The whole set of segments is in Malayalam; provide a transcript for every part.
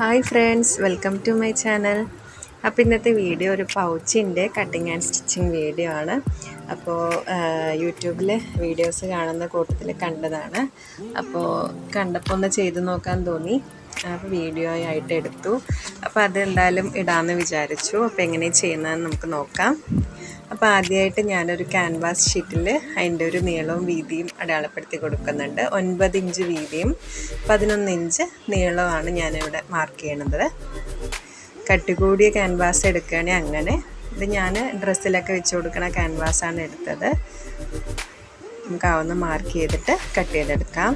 Hi friends, welcome to my channel. അപ്പോൾ ഇന്നത്തെ വീഡിയോ ഒരു പൗച്ചിൻ്റെ കട്ടിങ് ആൻഡ് സ്റ്റിച്ചിങ് വീഡിയോ ആണ്. അപ്പോൾ യൂട്യൂബിൽ വീഡിയോസ് കാണുന്ന കൂട്ടത്തിൽ കണ്ടതാണ്. അപ്പോൾ കണ്ടപ്പോൾ ഒന്ന് ചെയ്ത് നോക്കാൻ തോന്നി. അപ്പോൾ വീഡിയോ ആയിട്ട് എടുത്തു. അപ്പോൾ അതെന്തായാലും ഇടാമെന്ന് വിചാരിച്ചു. അപ്പോൾ എങ്ങനെ ചെയ്യുന്നതെന്ന് നമുക്ക് നോക്കാം. അപ്പോൾ ആദ്യമായിട്ട് ഞാനൊരു ക്യാൻവാസ് ഷീറ്റിൽ അതിൻ്റെ ഒരു നീളവും വീതിയും അടയാളപ്പെടുത്തി കൊടുക്കുന്നുണ്ട്. 9 ഇഞ്ച് വീതിയും 11 ഇഞ്ച് നീളമാണ് ഞാനിവിടെ മാർക്ക് ചെയ്യണത്. കട്ടി കൂടിയ ക്യാൻവാസ് എടുക്കുകയാണെങ്കിൽ അങ്ങനെ. ഇത് ഞാൻ ഡ്രസ്സിലൊക്കെ വെച്ച് കൊടുക്കുന്ന ക്യാൻവാസാണ് എടുത്തത്. നമുക്കാവുന്ന മാർക്ക് ചെയ്തിട്ട് കട്ട് ചെയ്തെടുക്കാം.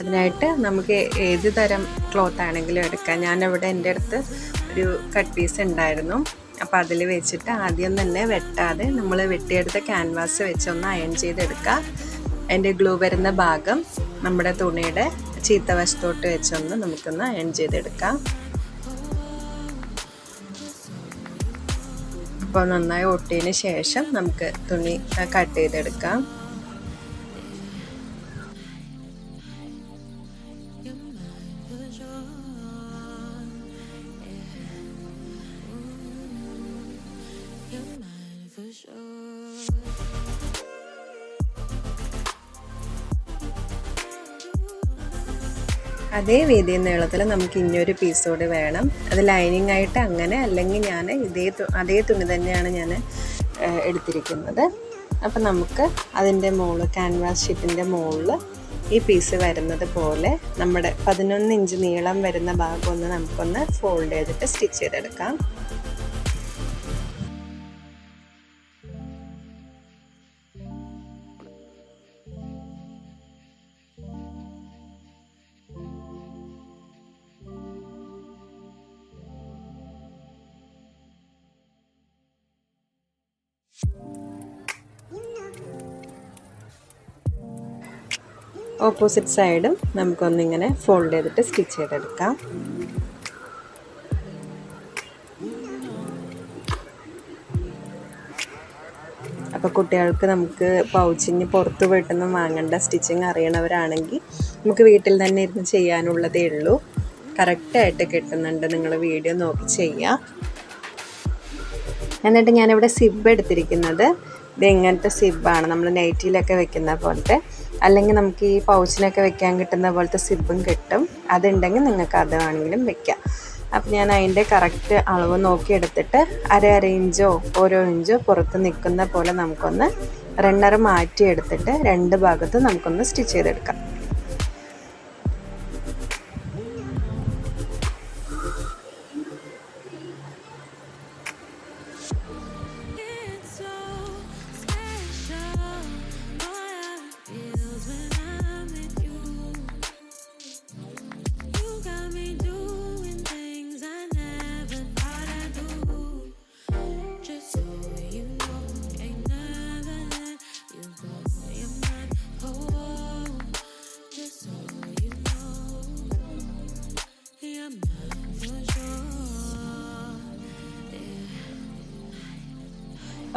അതിനായിട്ട് നമുക്ക് ഏത് തരം ക്ലോത്ത് ആണെങ്കിലും എടുക്കാം. ഞാനിവിടെ എൻ്റെ അടുത്ത് ഒരു കട്ട് പീസ് ഉണ്ടായിരുന്നു. അപ്പോൾ അതിൽ വെച്ചിട്ട് ആദ്യം തന്നെ വെട്ടാതെ നമ്മൾ വെട്ടിയെടുത്ത ക്യാൻവാസ് വെച്ചൊന്ന് അയൺ ചെയ്തെടുക്കുക. അതിൻ്റെ ഗ്ലൂ വരുന്ന ഭാഗം നമ്മുടെ തുണിയുടെ ചീത്ത വശത്തോട്ട് വെച്ചൊന്ന് നമുക്കൊന്ന് അയൺ ചെയ്തെടുക്കാം. അപ്പോൾ നന്നായി ഒട്ടിയതിന് ശേഷം നമുക്ക് തുണി കട്ട് ചെയ്തെടുക്കാം. അതേ വീതി നീളത്തിൽ നമുക്ക് ഇനിയൊരു പീസ് കൂടി വേണം. അത് ലൈനിങ് ആയിട്ട് അങ്ങനെ, അല്ലെങ്കിൽ ഞാൻ അതേ തുണി തന്നെയാണ് ഞാൻ എടുത്തിരിക്കുന്നത്. അപ്പം നമുക്ക് അതിൻ്റെ മുകളിൽ ക്യാൻവാസ് ഷീറ്റിൻ്റെ മുകളിൽ ഈ പീസ് വരുന്നത് പോലെ നമ്മുടെ 11 ഇഞ്ച് നീളം വരുന്ന ഭാഗം ഒന്ന് നമുക്കൊന്ന് ഫോൾഡ് ചെയ്തിട്ട് സ്റ്റിച്ച് ചെയ്തെടുക്കാം. ഓപ്പോസിറ്റ് സൈഡും നമുക്കൊന്നിങ്ങനെ ഫോൾഡ് ചെയ്തിട്ട് സ്റ്റിച്ച് ചെയ്തെടുക്കാം. അപ്പോൾ കുട്ടികൾക്ക് നമുക്ക് പൗച്ചിന് പുറത്ത് പോയിട്ടൊന്നും വാങ്ങേണ്ട, സ്റ്റിച്ചിങ് അറിയണവരാണെങ്കിൽ നമുക്ക് വീട്ടിൽ തന്നെ ഇരുന്ന് ചെയ്യാനുള്ളതേ ഉള്ളൂ. കറക്റ്റായിട്ട് കിട്ടുന്നുണ്ട്. നിങ്ങൾ വീഡിയോ നോക്കി ചെയ്യുക. എന്നിട്ട് ഞാനിവിടെ സിബ് എടുത്തിരിക്കുന്നത് ഇത് ഇങ്ങനത്തെ സിബാണ്. നമ്മൾ നൈറ്റിയിലൊക്കെ വെക്കുന്ന പോലത്തെ, അല്ലെങ്കിൽ നമുക്ക് ഈ പൗച്ചിനൊക്കെ വെക്കാൻ കിട്ടുന്ന പോലത്തെ സിബും കിട്ടും. അതുണ്ടെങ്കിൽ നിങ്ങൾക്ക് അത് വേണമെങ്കിലും വെക്കാം. അപ്പം ഞാൻ അതിൻ്റെ കറക്റ്റ് അളവ് നോക്കിയെടുത്തിട്ട് അര ഇഞ്ചോ ഓരോ ഇഞ്ചോ പുറത്ത് നിൽക്കുന്ന പോലെ നമുക്കൊന്ന് റണ്ണർ മാറ്റിയെടുത്തിട്ട് രണ്ട് ഭാഗത്തും നമുക്കൊന്ന് സ്റ്റിച്ച് ചെയ്തെടുക്കാം.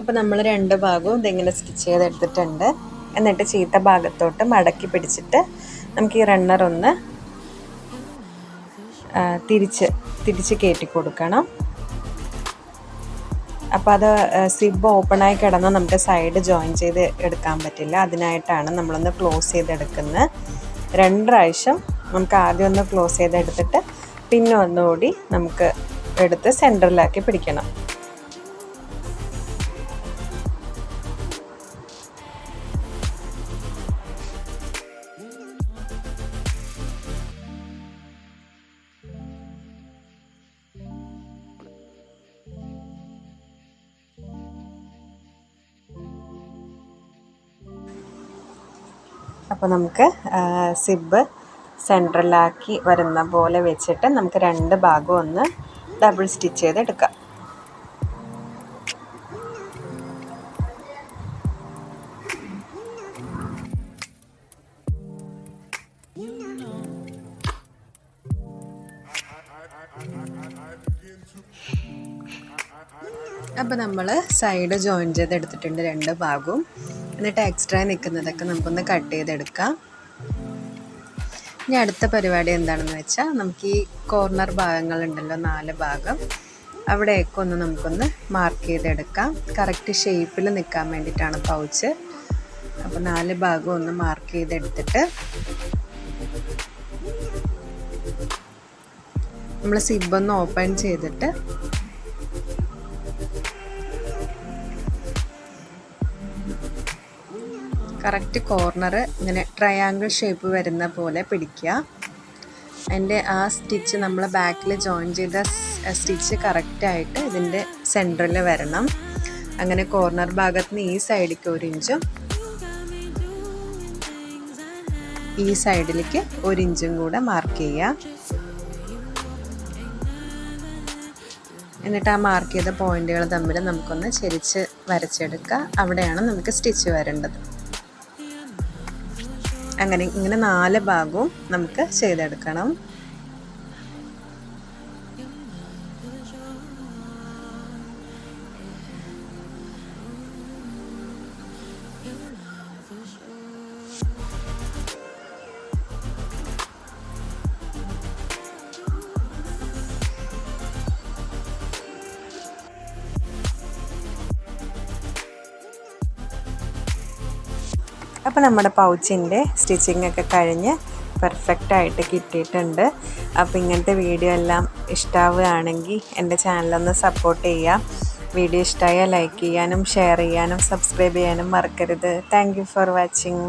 അപ്പോൾ നമ്മൾ രണ്ട് ഭാഗവും ഇതിങ്ങനെ സ്റ്റിച്ച് ചെയ്തെടുത്തിട്ടുണ്ട്. എന്നിട്ട് ചീത്ത ഭാഗത്തോട്ട് മടക്കി പിടിച്ചിട്ട് നമുക്ക് ഈ റണ്ണർ ഒന്ന് തിരിച്ച് കയറ്റി കൊടുക്കണം. അപ്പോൾ അത് സിബ് ഓപ്പണായി കിടന്നാൽ നമുക്ക് സൈഡ് ജോയിൻ ചെയ്ത് എടുക്കാൻ പറ്റില്ല. അതിനായിട്ടാണ് നമ്മളൊന്ന് ക്ലോസ് ചെയ്തെടുക്കുന്നത്. 2 പ്രാവശ്യം നമുക്ക് ആദ്യം ഒന്ന് ക്ലോസ് ചെയ്തെടുത്തിട്ട് പിന്നെ ഒന്നുകൂടി നമുക്ക് എടുത്ത് സെൻറ്ററിലാക്കി പിടിക്കണം. അപ്പോൾ നമുക്ക് സിബ് സെൻട്രലാക്കി വരുന്ന പോലെ വെച്ചിട്ട് നമുക്ക് രണ്ട് ഭാഗവും ഒന്ന് ഡബിൾ സ്റ്റിച്ച് ചെയ്തെടുക്കാം. അപ്പോൾ നമ്മൾ സൈഡ് ജോയിൻ ചെയ്തെടുത്തിട്ടുണ്ട് 2 ഭാഗവും. എന്നിട്ട് എക്സ്ട്രാ നിൽക്കുന്നതൊക്കെ നമുക്കൊന്ന് കട്ട് ചെയ്തെടുക്കാം. ഇനി അടുത്ത പരിപാടി എന്താണെന്ന് വെച്ചാൽ നമുക്ക് ഈ കോർണർ ഭാഗങ്ങളുണ്ടല്ലോ 4 ഭാഗം, അവിടെയൊക്കെ നമുക്കൊന്ന് മാർക്ക് ചെയ്തെടുക്കാം. കറക്റ്റ് ഷേപ്പിൽ നിൽക്കാൻ വേണ്ടിയിട്ടാണ് പൗച്ച്. അപ്പോൾ 4 ഭാഗം ഒന്ന് മാർക്ക് ചെയ്തെടുത്തിട്ട് നമ്മൾ സിബൊന്ന് ഓപ്പൺ ചെയ്തിട്ട് കറക്റ്റ് കോർണർ ഇങ്ങനെ ട്രയാങ്കിൾ ഷേപ്പ് വരുന്ന പോലെ പിടിക്കുക. അതിൻ്റെ ആ സ്റ്റിച്ച് നമ്മൾ ബാക്കിൽ ജോയിൻ ചെയ്ത സ്റ്റിച്ച് കറക്റ്റായിട്ട് ഇതിൻ്റെ സെൻറ്ററിൽ വരണം. അങ്ങനെ കോർണർ ഭാഗത്ത് നിന്ന് ഈ സൈഡിലേക്ക് 1 ഇഞ്ചും ഈ സൈഡിലേക്ക് 1 ഇഞ്ചും കൂടെ മാർക്ക് ചെയ്യുക. എന്നിട്ട് ആ മാർക്ക് ചെയ്ത പോയിന്റുകൾ തമ്മിൽ നമുക്കൊന്ന് ചെരിച്ച് വരച്ചെടുക്കുക. അവിടെയാണ് നമുക്ക് സ്റ്റിച്ച് വരേണ്ടത്. അങ്ങനെ ഇങ്ങനെ 4 ഭാഗവും നമുക്ക് ചെയ്തെടുക്കണം. അപ്പോൾ നമ്മുടെ പൗച്ചിൻ്റെ സ്റ്റിച്ചിങ് ഒക്കെ കഴിഞ്ഞ് പെർഫെക്റ്റായിട്ട് കിട്ടിയിട്ടുണ്ട്. അപ്പോൾ ഇങ്ങനത്തെ വീഡിയോ എല്ലാം ഇഷ്ടമാവുകയാണെങ്കിൽ എൻ്റെ ചാനലൊന്ന് സപ്പോർട്ട് ചെയ്യുക. വീഡിയോ ഇഷ്ടമായാൽ ലൈക്ക് ചെയ്യാനും ഷെയർ ചെയ്യാനും സബ്സ്ക്രൈബ് ചെയ്യാനും മറക്കരുത്. Thank you for watching.